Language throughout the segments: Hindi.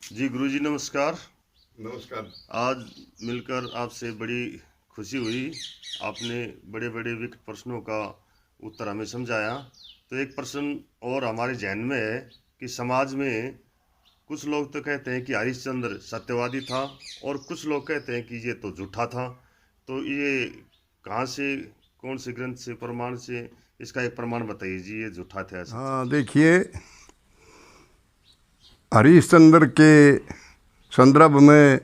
जी गुरुजी नमस्कार। नमस्कार। आज मिलकर आपसे बड़ी खुशी हुई। आपने बड़े बड़े विकट प्रश्नों का उत्तर हमें समझाया। तो एक प्रश्न और हमारे जहन में है कि समाज में कुछ लोग तो कहते हैं कि हरिश्चंद्र सत्यवादी था और कुछ लोग कहते हैं कि ये तो झूठा था। तो ये कहाँ से, कौन से ग्रंथ से, प्रमाण से इसका एक प्रमाण बताइए जी, ये झूठा था ऐसा। हाँ, देखिए, हरिश्चंद्र के संदर्भ में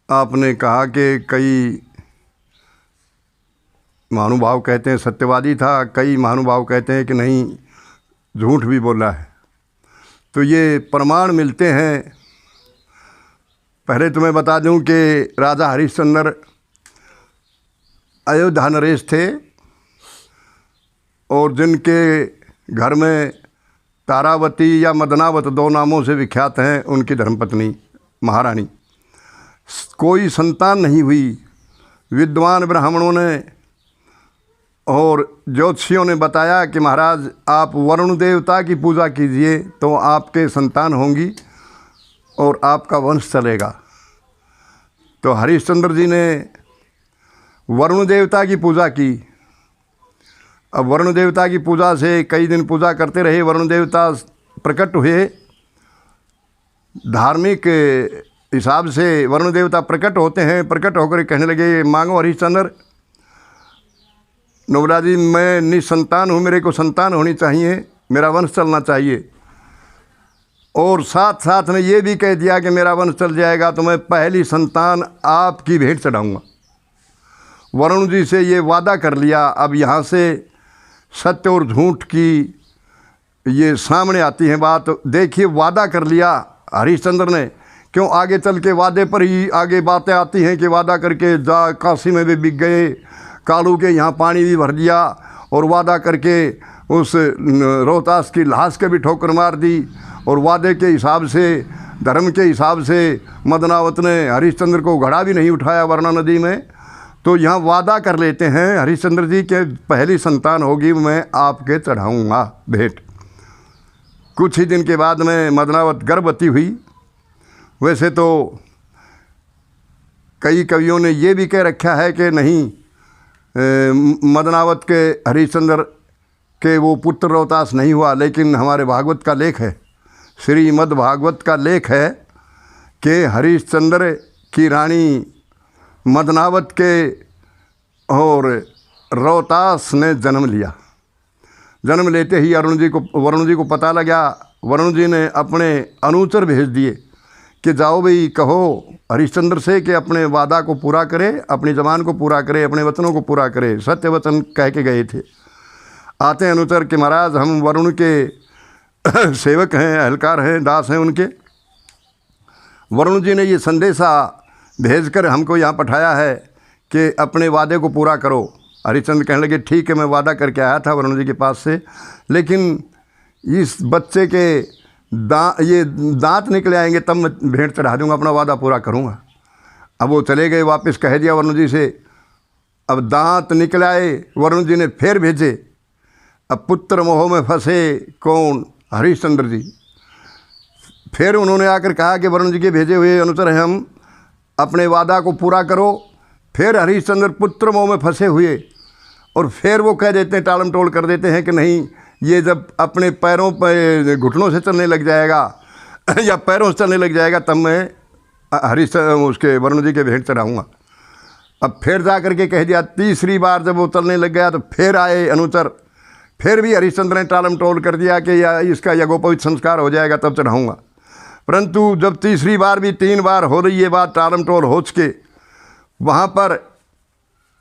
आपने कहा कि कई महानुभाव कहते हैं सत्यवादी था, कई महानुभाव कहते हैं कि नहीं, झूठ भी बोला है। तो ये प्रमाण मिलते हैं। पहले तो मैं बता दूं कि राजा हरिश्चंद्र अयोध्या नरेश थे और जिनके घर में तारावती या मदनावत दो नामों से विख्यात हैं उनकी धर्मपत्नी महारानी। कोई संतान नहीं हुई। विद्वान ब्राह्मणों ने और ज्योतिषियों ने बताया कि महाराज आप वरुण देवता की पूजा कीजिए तो आपके संतान होंगी और आपका वंश चलेगा। तो हरिश्चंद्र जी ने वरुण देवता की पूजा की। अब वरुण देवता की पूजा से कई दिन पूजा करते रहे। वरुण देवता प्रकट हुए। धार्मिक हिसाब से वरुण देवता प्रकट होते हैं। प्रकट होकर कहने लगे, मांगो हरिश्चंद्र, नोबरा जी, मैं निसंतान हूँ, मेरे को संतान होनी चाहिए, मेरा वंश चलना चाहिए। और साथ साथ में ये भी कह दिया कि मेरा वंश चल जाएगा तो मैं पहली संतान आपकी भेंट चढ़ाऊँगा। वरुण जी से ये वादा कर लिया। अब यहाँ से सत्य और झूठ की ये सामने आती है बात। देखिए, वादा कर लिया हरिश्चंद्र ने, क्यों आगे चल के वादे पर ही आगे बातें आती हैं कि वादा करके जा काशी में भी बिक गए, कालू के यहाँ पानी भी भर दिया और वादा करके उस रोहतास की लाश के भी ठोकर मार दी। और वादे के हिसाब से, धर्म के हिसाब से मदनावत ने हरिश्चंद्र को घड़ा भी नहीं उठाया वरना नदी में। तो यहाँ वादा कर लेते हैं हरिश्चंद्र जी के पहली संतान होगी, मैं आपके चढ़ाऊँगा भेंट। कुछ ही दिन के बाद में मदनावत गर्भवती हुई। वैसे तो कई कवियों ने ये भी कह रखा है कि नहीं, मदनावत के हरिश्चंद्र के वो पुत्र रोहतास नहीं हुआ, लेकिन हमारे भागवत का लेख है, श्रीमद् भागवत का लेख है कि हरिश्चंद्र की रानी मदनावत के और रोहतास ने जन्म लिया। जन्म लेते ही वरुण जी को पता लगा। वरुण जी ने अपने अनुचर भेज दिए कि जाओ भाई, कहो हरिश्चंद्र से कि अपने वादा को पूरा करे, अपनी जबान को पूरा करे, अपने वचनों को पूरा करे। सत्य वचन कह के गए थे। आते हैं अनुचर कि महाराज हम वरुण के सेवक हैं, अहलकार हैं, दास हैं उनके। वरुण जी ने ये संदेशा भेजकर हमको यहाँ पठाया है कि अपने वादे को पूरा करो। हरिश्चंद्र कहने लगे, ठीक है, मैं वादा करके आया था वरुण जी के पास से, लेकिन इस बच्चे के ये दांत निकले आएंगे तब मैं भेंट चढ़ा दूँगा, अपना वादा पूरा करूँगा। अब वो चले गए, वापस कह दिया वरुण जी से। अब दांत निकल आए, वरुण जी ने फिर भेजे। अब पुत्र मोह में फंसे कौन? हरिश्चंद्र जी। फिर उन्होंने आकर कहा कि वरुण जी के भेजे हुए अनुचर हैं हम, अपने वादा को पूरा करो। फिर हरिश्चंद्र पुत्र मोह में फंसे हुए और फिर वो कह देते हैं, टालम टोल कर देते हैं कि नहीं, ये जब अपने पैरों पर घुटनों से चलने लग जाएगा या पैरों से चलने लग जाएगा तब मैं उसके वरुण जी के भेंट चढ़ाऊँगा। अब फिर जा कर के कह दिया। तीसरी बार जब वो चलने लग गया तो फिर आए अनुचर। फिर भी हरिश्चंद्र ने टालम टोल कर दिया कि या इसका यज्ञोपवीत संस्कार हो जाएगा तब चढ़ाऊँगा। परंतु जब तीसरी बार भी 3 बार हो रही ये बात टालम टोल हो चुके, वहाँ पर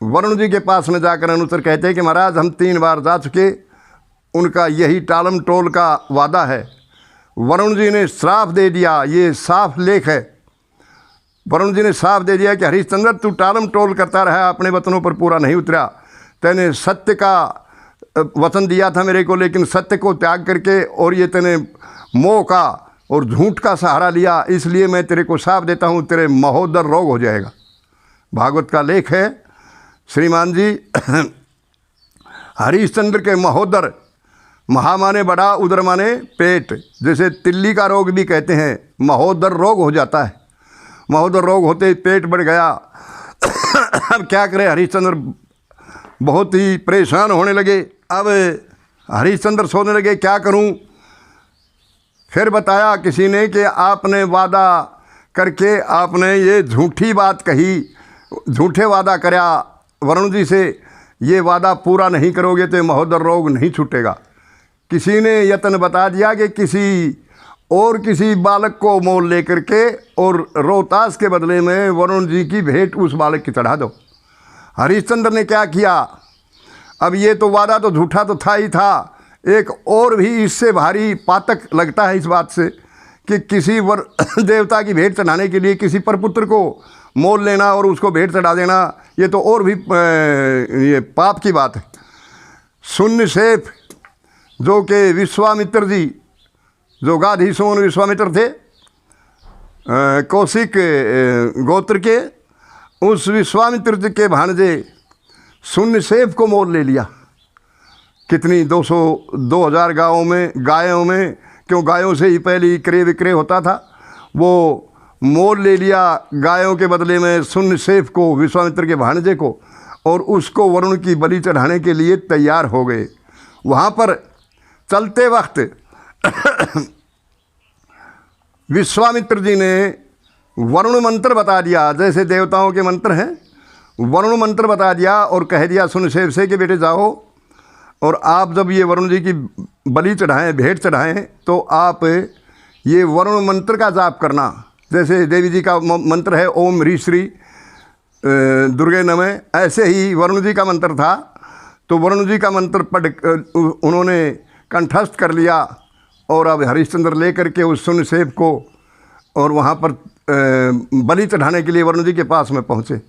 वरुण जी के पास में जाकर अनुचर कहते हैं कि महाराज हम 3 बार जा चुके, उनका यही टालम टोल का वादा है। वरुण जी ने श्राप दे दिया, ये साफ लेख है। वरुण जी ने साफ दे दिया कि हरिश्चंद्र तू टालम टोल करता रहा, अपने वचनों पर पूरा नहीं उतरा। तैने सत्य का वचन दिया था मेरे को, लेकिन सत्य को त्याग करके और ये तैने मोह का और झूठ का सहारा लिया, इसलिए मैं तेरे को साफ देता हूँ, तेरे महोदर रोग हो जाएगा। भागवत का लेख है श्रीमान जी। हरिश्चंद्र के महोदर, महा माने बड़ा, उदर माने पेट, जैसे तिल्ली का रोग भी कहते हैं। महोदर रोग हो जाता है। महोदर रोग होते ही पेट बढ़ गया। अब क्या करें, हरिश्चंद्र बहुत ही परेशान होने लगे। अब हरिश्चंद्र सोचने लगे क्या करूं। फिर बताया किसी ने कि आपने वादा करके आपने ये झूठी बात कही, झूठे वादा करया वरुण जी से, ये वादा पूरा नहीं करोगे तो महोदर रोग नहीं छूटेगा। किसी ने यत्न बता दिया कि किसी बालक को मोल लेकर के और रोहतास के बदले में वरुण जी की भेंट उस बालक की चढ़ा दो। हरिश्चंद्र ने क्या किया, अब ये तो वादा तो झूठा तो था ही था, एक और भी इससे भारी पातक लगता है इस बात से कि किसी देवता की भेंट चढ़ाने के लिए किसी परपुत्र को मोल लेना और उसको भेंट चढ़ा देना, ये तो और भी ये पाप की बात है। शून्य सेठ जो कि विश्वामित्र जी, जो गाधीसोन विश्वामित्र थे कौशिक गोत्र के, उस विश्वामित्र जी के भांजे शून्य सेठ को मोल ले लिया। कितनी 2000 गायों में क्यों गायों से ही पहले क्रय विक्रय होता था, वो मोल ले लिया गायों के बदले में शून्य सेठ को, विश्वामित्र के भांजे को, और उसको वरुण की बलि चढ़ाने के लिए तैयार हो गए। वहाँ पर चलते वक्त विश्वामित्र जी ने वरुण मंत्र बता दिया, जैसे देवताओं के मंत्र हैं, वरुण मंत्र बता दिया और कह दिया शून्य सेठ से कि बेटे जाओ और आप जब ये वरुण जी की बलि चढ़ाएं, भेंट चढ़ाएं, तो आप ये वरुण मंत्र का जाप करना। जैसे देवी जी का मंत्र है ओम ह्रीं श्री दुर्गे नमः, ऐसे ही वरुण जी का मंत्र था। तो वरुण जी का मंत्र पढ़ उन्होंने कंठस्थ कर लिया और अब हरिश्चंद्र लेकर के उस शून्य सेठ को और वहाँ पर बलि चढ़ाने के लिए वरुण जी के पास में पहुँचे।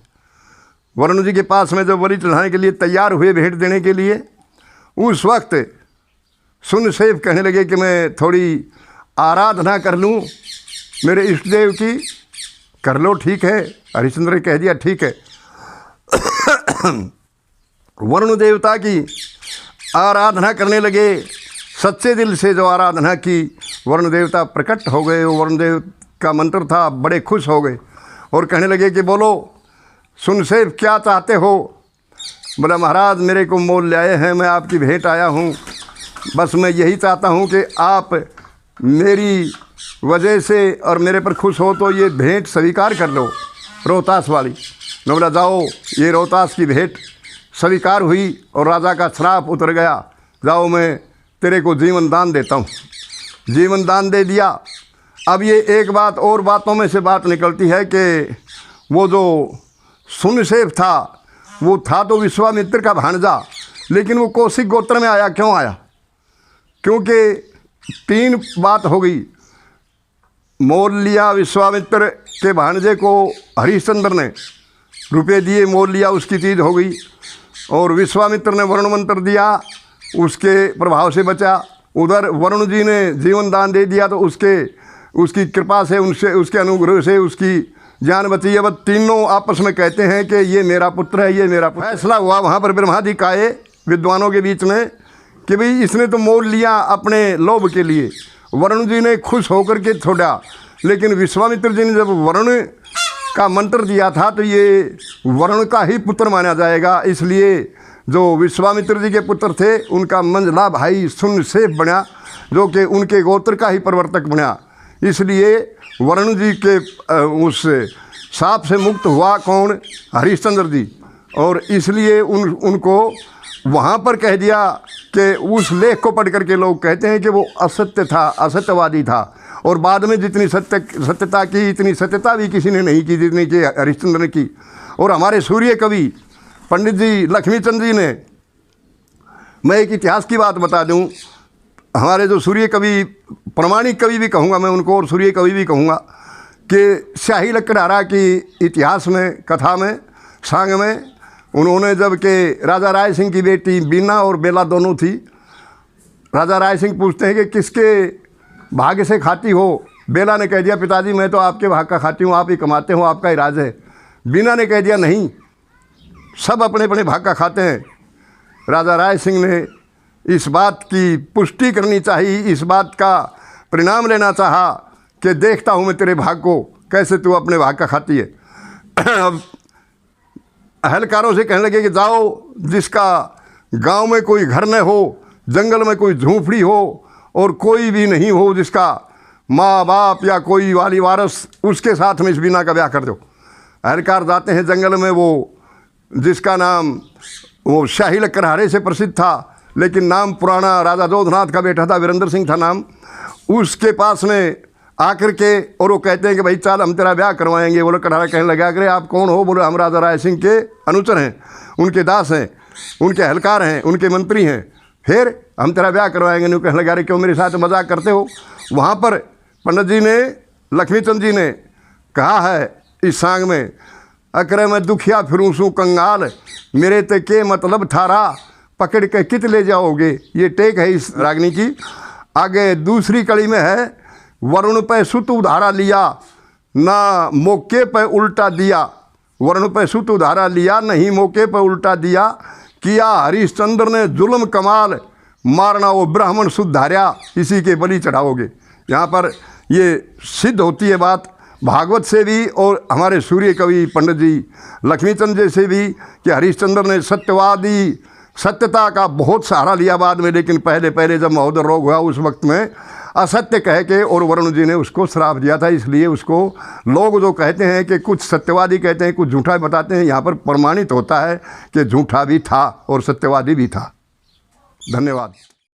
वरुण जी के पास में जब बलि चढ़ाने के लिए तैयार हुए भेंट देने के लिए, उस वक्त शून्य सेठ कहने लगे कि मैं थोड़ी आराधना कर लूँ मेरे इष्ट देव की। कर लो, ठीक है। हरिश्चंद्र ने कह दिया ठीक है। वरुण देवता की आराधना करने लगे, सच्चे दिल से जो आराधना की, वरुण देवता प्रकट हो गए। वरुण देव का मंत्र था, बड़े खुश हो गए और कहने लगे कि बोलो शून्य सेठ क्या चाहते हो। बोला महाराज मेरे को मोल ले आए हैं, मैं आपकी भेंट आया हूँ, बस मैं यही चाहता हूँ कि आप मेरी वजह से और मेरे पर खुश हो तो ये भेंट स्वीकार कर लो रोहतास वाली। मैं बोला जाओ, ये रोहतास की भेंट स्वीकार हुई और राजा का श्राप उतर गया। जाओ मैं तेरे को जीवन दान देता हूँ। जीवन दान दे दिया। अब ये एक बात और बातों में से बात निकलती है कि वो जो शून्य सेठ था, वो था तो विश्वामित्र का भांजा, लेकिन वो कौशिक गोत्र में आया। क्यों आया? क्योंकि 3 बात हो गई। मोल लिया विश्वामित्र के भांजे को हरिश्चंद्र ने, रुपए दिए, मोल लिया, उसकी चीज़ हो गई। और विश्वामित्र ने वरुण मंत्र दिया, उसके प्रभाव से बचा। उधर वरुण जी ने जीवन दान दे दिया तो उसकी कृपा से, उनसे, उसके अनुग्रह से उसकी जान बची। अब तीनों आपस में कहते हैं कि ये मेरा पुत्र है, ये मेरा पुत्र। फैसला हुआ वहाँ पर ब्रह्मादि आए विद्वानों के बीच में कि भाई इसने तो मोल लिया अपने लोभ के लिए, वरुण जी ने खुश होकर के छोड़ा, लेकिन विश्वामित्र जी ने जब वरुण का मंत्र दिया था तो ये वरुण का ही पुत्र माना जाएगा। इसलिए जो विश्वामित्र जी के पुत्र थे उनका मंझला भाई शून्य सेठ बना, जो कि उनके गोत्र का ही प्रवर्तक बना। इसलिए वरुण जी के उस शाप से मुक्त हुआ कौन? हरिश्चंद्र जी। और इसलिए उनको वहाँ पर कह दिया कि उस लेख को पढ़ करके लोग कहते हैं कि वो असत्य था, असत्यवादी था। और बाद में जितनी सत्यता की, इतनी सत्यता भी किसी ने नहीं की जितनी कि हरिश्चंद्र ने की। और हमारे सूर्य कवि पंडित जी लक्ष्मीचंद जी ने, मैं एक इतिहास की बात बता दूं, हमारे जो सूर्य कवि, प्रामाणिक कवि भी कहूँगा मैं उनको और सूर्य कवि भी कहूँगा, कि शाही लकड़हारा की इतिहास में, कथा में, सांग में, उन्होंने जब के राजा राय सिंह की बेटी बीना और बेला दोनों थी, राजा राय सिंह पूछते हैं कि किसके भाग्य से खाती हो? बेला ने कह दिया पिताजी मैं तो आपके भाग का खाती हूँ, आप ही कमाते हो, आपका ही राज है। बीना ने कह दिया नहीं, सब अपने अपने भाग का खाते हैं। राजा राय सिंह ने इस बात की पुष्टि करनी चाहिए, इस बात का परिणाम लेना चाहा कि देखता हूँ मैं तेरे भाग को, कैसे तू अपने भाग का खाती है। अब अहलकारों से कहने लगे कि जाओ, जिसका गांव में कोई घर न हो, जंगल में कोई झोंपड़ी हो और कोई भी नहीं हो, जिसका माँ बाप या कोई वाली वारस, उसके साथ में इस बीना का ब्याह कर दो। अहलकार जाते हैं जंगल में, वो जिसका नाम वो शाही लकड़हारे से प्रसिद्ध था, लेकिन नाम पुराना, राजा जोधनाथ का बेटा था, वीरेंद्र सिंह था नाम, उसके पास में आकर के और वो कहते हैं कि भाई चल हम तेरा ब्याह करवाएंगे। वो लकड़हारा कहने लगा कि आप कौन हो? बोले हम राजा राय सिंह के अनुचर हैं, उनके दास हैं, उनके अहलकार हैं, उनके मंत्री हैं, फिर हम तेरा ब्याह करवाएंगे। नहीं कहने लगा अरे क्यों मेरे साथ मजाक करते हो? वहाँ पर पंडित जी ने, लक्ष्मीचंद जी ने कहा है इस सांग में, अकरे मैं दुखिया फिरूं सू कंगाल, मेरे ते के मतलब थारा, पकड़ के कित ले जाओगे। ये टेक है इस रागनी की। आगे दूसरी कड़ी में है, वरुण पे सुत उधारा लिया, ना मौके पे उल्टा दिया। वरुण पे सुत उधारा लिया, नहीं मौके पे उल्टा दिया। किया हरिश्चंद्र ने जुल्म कमाल, मारना वो ब्राह्मण सुधार्या, इसी के बलि चढ़ाओगे। यहाँ पर ये सिद्ध होती है बात भागवत से भी और हमारे सूर्य कवि पंडित जी लक्ष्मीचंद जी से भी, कि हरिश्चंद्र ने सत्यवादी, सत्यता का बहुत सहारा लिया बाद में, लेकिन पहले पहले जब महोदय रोग हुआ उस वक्त में असत्य कह के और वरुण जी ने उसको श्राप दिया था। इसलिए उसको लोग जो कहते हैं कि कुछ सत्यवादी कहते हैं, कुछ झूठा बताते हैं, यहाँ पर प्रमाणित होता है कि झूठा भी था और सत्यवादी भी था। धन्यवाद।